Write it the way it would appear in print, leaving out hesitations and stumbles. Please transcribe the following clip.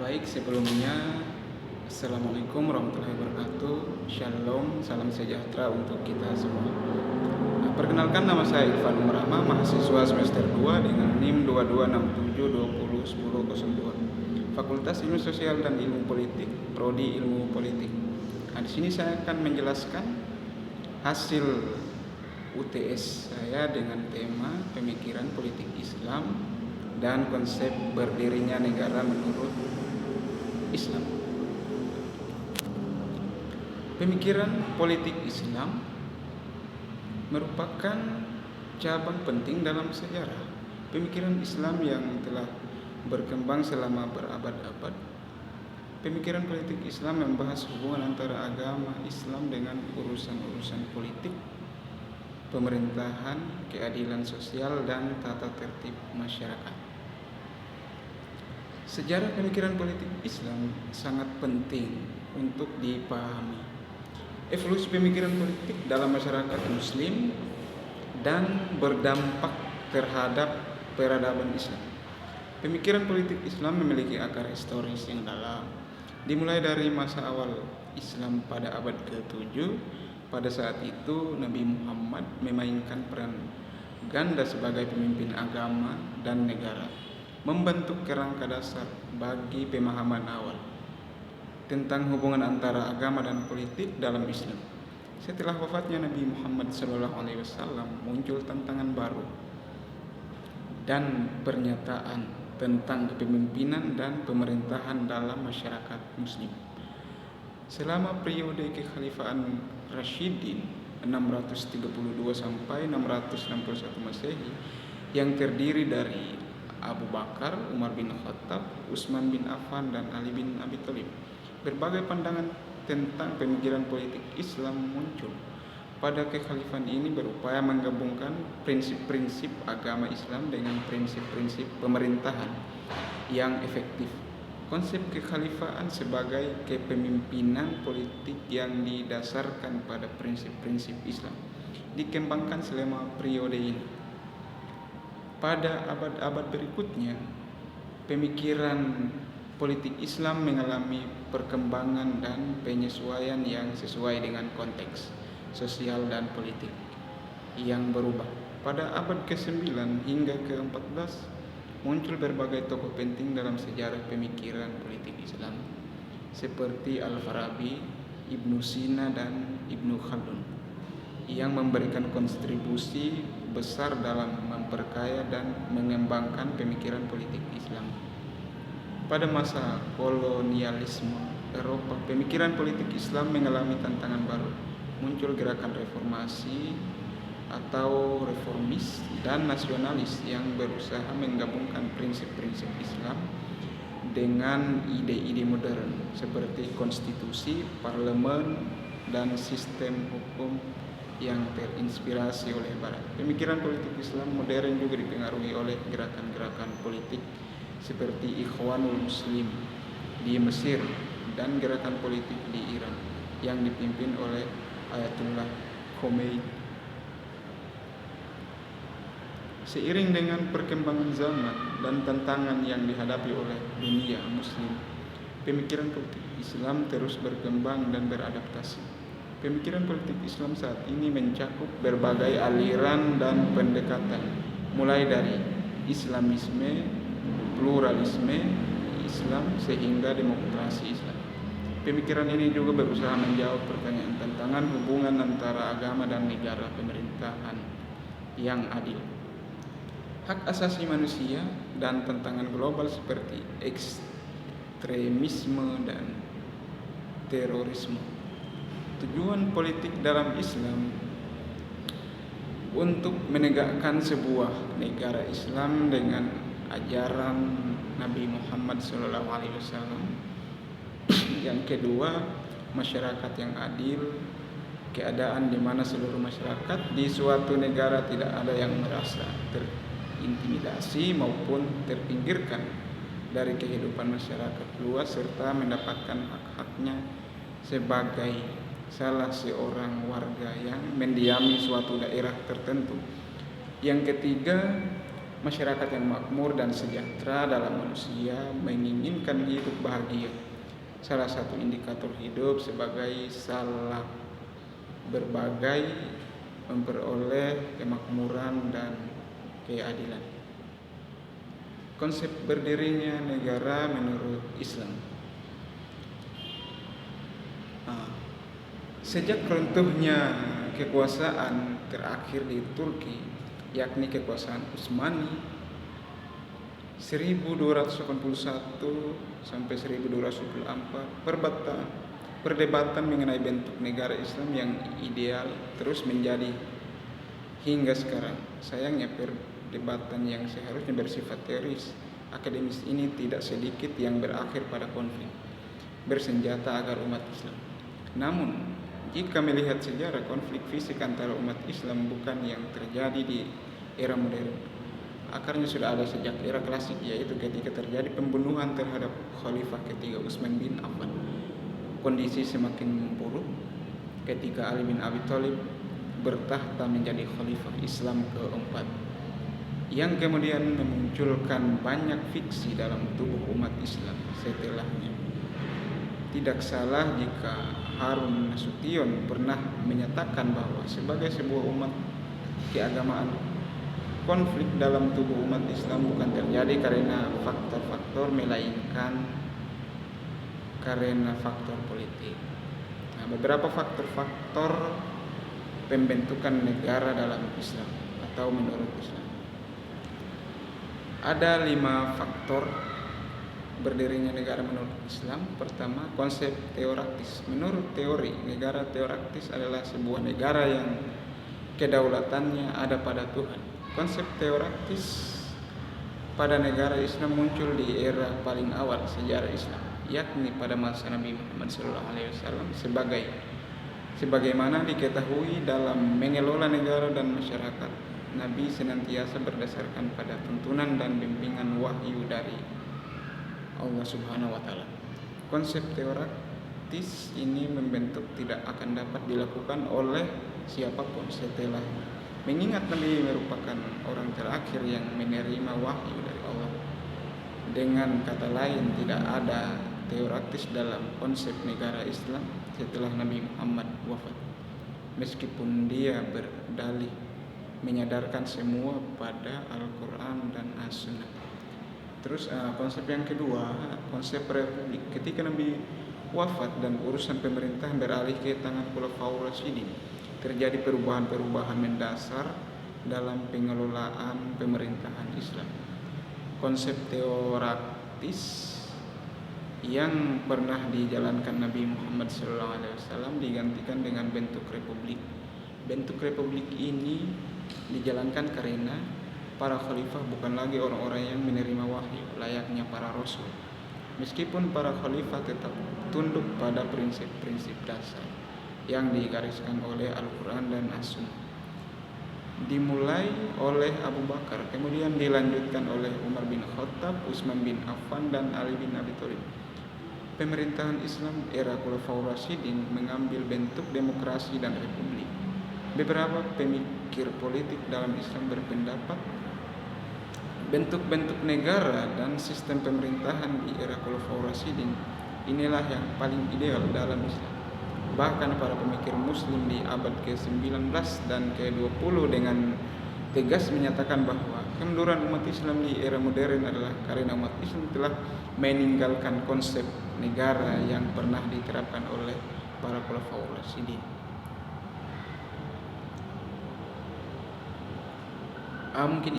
Baik, sebelumnya Assalamualaikum warahmatullahi wabarakatuh. Shalom, salam sejahtera untuk kita semua. Perkenalkan, nama saya Irfan Umrama, mahasiswa semester 2 dengan NIM 2267201002, Fakultas Ilmu Sosial dan Ilmu Politik, Prodi Ilmu Politik. Nah, di sini saya akan menjelaskan hasil UTS saya dengan tema pemikiran politik Islam dan konsep berdirinya negara menurut Islam. Pemikiran politik Islam merupakan cabang penting dalam sejarah. Pemikiran Islam yang telah berkembang selama berabad-abad. Pemikiran politik Islam membahas hubungan antara agama Islam dengan urusan-urusan politik, pemerintahan, keadilan sosial, dan tata tertib masyarakat. Sejarah pemikiran politik Islam sangat penting untuk dipahami. Evolusi pemikiran politik dalam masyarakat Muslim dan berdampak terhadap peradaban Islam. Pemikiran politik Islam memiliki akar historis yang dalam, dimulai dari masa awal Islam pada abad ke-7. Pada saat itu Nabi Muhammad memainkan peran ganda sebagai pemimpin agama dan negara, membentuk kerangka dasar bagi pemahaman awal tentang hubungan antara agama dan politik dalam Islam. Setelah wafatnya Nabi Muhammad SAW, muncul tantangan baru dan pernyataan tentang kepemimpinan dan pemerintahan dalam masyarakat Muslim. Selama periode kekhalifahan Rasyidin 632 sampai 661 Masehi, yang terdiri dari Abu Bakar, Umar bin Khattab, Utsman bin Affan, dan Ali bin Abi Thalib, berbagai pandangan tentang pemikiran politik Islam muncul. Pada kekhalifahan ini berupaya menggabungkan prinsip-prinsip agama Islam dengan prinsip-prinsip pemerintahan yang efektif. Konsep kekhalifahan sebagai kepemimpinan politik yang didasarkan pada prinsip-prinsip Islam dikembangkan selama periode ini. Pada abad-abad berikutnya, pemikiran politik Islam mengalami perkembangan dan penyesuaian yang sesuai dengan konteks sosial dan politik yang berubah. Pada abad ke-9 hingga ke-14 muncul berbagai tokoh penting dalam sejarah pemikiran politik Islam seperti Al-Farabi, Ibnu Sina, dan Ibnu Khaldun yang memberikan kontribusi besar dalam memperkaya dan mengembangkan pemikiran politik Islam. Pada masa kolonialisme Eropa, pemikiran politik Islam mengalami tantangan baru. Muncul gerakan reformasi atau reformis dan nasionalis yang berusaha menggabungkan prinsip-prinsip Islam dengan ide-ide modern seperti konstitusi, parlemen, dan sistem hukum yang terinspirasi oleh Barat. Pemikiran politik Islam modern juga dipengaruhi oleh gerakan-gerakan politik seperti Ikhwanul Muslim di Mesir dan gerakan politik di Iran yang dipimpin oleh Ayatullah Khomeini. Seiring dengan perkembangan zaman dan tantangan yang dihadapi oleh dunia Muslim, pemikiran politik Islam terus berkembang dan beradaptasi. Pemikiran politik Islam saat ini mencakup berbagai aliran dan pendekatan, mulai dari Islamisme, pluralisme Islam, sehingga demokrasi Islam. Pemikiran ini juga berusaha menjawab pertanyaan tantangan hubungan antara agama dan negara, pemerintahan yang adil, hak asasi manusia, dan tantangan global seperti ekstremisme dan terorisme. Tujuan politik dalam Islam untuk menegakkan sebuah negara Islam dengan ajaran Nabi Muhammad SAW. Yang kedua, masyarakat yang adil, keadaan di mana seluruh masyarakat di suatu negara tidak ada yang merasa terintimidasi maupun terpinggirkan dari kehidupan masyarakat luas, serta mendapatkan hak-haknya sebagai salah seorang warga yang mendiami suatu daerah tertentu. Yang ketiga, masyarakat yang makmur dan sejahtera dalam manusia menginginkan hidup bahagia. Salah satu indikator hidup sebagai salah berbagai memperoleh kemakmuran dan keadilan. Konsep berdirinya negara menurut Islam. Sejak runtuhnya kekuasaan terakhir di Turki, yakni kekuasaan Utsmani 1281 sampai 1224, perdebatan mengenai bentuk negara Islam yang ideal terus menjadi hingga sekarang. Sayangnya perdebatan yang seharusnya bersifat teoris akademis ini tidak sedikit yang berakhir pada konflik bersenjata agar umat Islam. Namun, jika melihat sejarah, konflik fisik antara umat Islam bukan yang terjadi di era modern. Akarnya sudah ada sejak era klasik, yaitu ketika terjadi pembunuhan terhadap Khalifah ketiga Utsman bin Affan. Kondisi semakin memburuk ketika Ali bin Abi Thalib bertahta menjadi Khalifah Islam keempat, yang kemudian memunculkan banyak fiksi dalam tubuh umat Islam setelahnya. Tidak salah jika Harun Nasution pernah menyatakan bahwa sebagai sebuah umat keagamaan, konflik dalam tubuh umat Islam bukan terjadi karena faktor-faktor, melainkan karena faktor politik. Beberapa faktor-faktor pembentukan negara dalam Islam atau menurut Islam. Ada 5 faktor berdirinya negara menurut Islam. Pertama, konsep teokratis. Menurut teori, negara teokratis adalah sebuah negara yang kedaulatannya ada pada Tuhan. Konsep teokratis pada negara Islam muncul di era paling awal sejarah Islam, yakni pada masa Nabi Muhammad SAW. Sebagaimana diketahui, dalam mengelola negara dan masyarakat, Nabi senantiasa berdasarkan pada tuntunan dan bimbingan wahyu dari Allah Subhanahu wa Ta'ala. Konsep teokratis ini membentuk tidak akan dapat dilakukan oleh siapapun setelah, mengingat Nabi merupakan orang terakhir yang menerima wahyu dari Allah. Dengan kata lain, tidak ada teokratis dalam konsep negara Islam setelah Nabi Muhammad wafat, meskipun dia berdalih menyadarkan semua pada Al-Quran dan As-Sunnah. Terus konsep yang kedua, konsep republik. Ketika Nabi wafat dan urusan pemerintahan beralih ke tangan Khulafaur Rasyidin, terjadi perubahan-perubahan mendasar dalam pengelolaan pemerintahan Islam. Konsep teokratis yang pernah dijalankan Nabi Muhammad SAW digantikan dengan bentuk republik. Bentuk republik ini dijalankan karena para khalifah bukan lagi orang-orang yang menerima wahyu layaknya para rasul, meskipun para khalifah tetap tunduk pada prinsip-prinsip dasar yang digariskan oleh Al-Quran dan As-Sunnah. Dimulai oleh Abu Bakar, kemudian dilanjutkan oleh Umar bin Khattab, Utsman bin Affan, dan Ali bin Abi Thalib. Pemerintahan Islam era Khulafaur Rasyidin mengambil bentuk demokrasi dan republik. Beberapa pemikir politik dalam Islam berpendapat bentuk-bentuk negara dan sistem pemerintahan di era Khulafaur Rasyidin inilah yang paling ideal dalam Islam. Bahkan para pemikir muslim di abad ke-19 dan ke-20 dengan tegas menyatakan bahwa kemunduran umat Islam di era modern adalah karena umat Islam telah meninggalkan konsep negara yang pernah diterapkan oleh para Khulafaur Rasyidin. Mungkin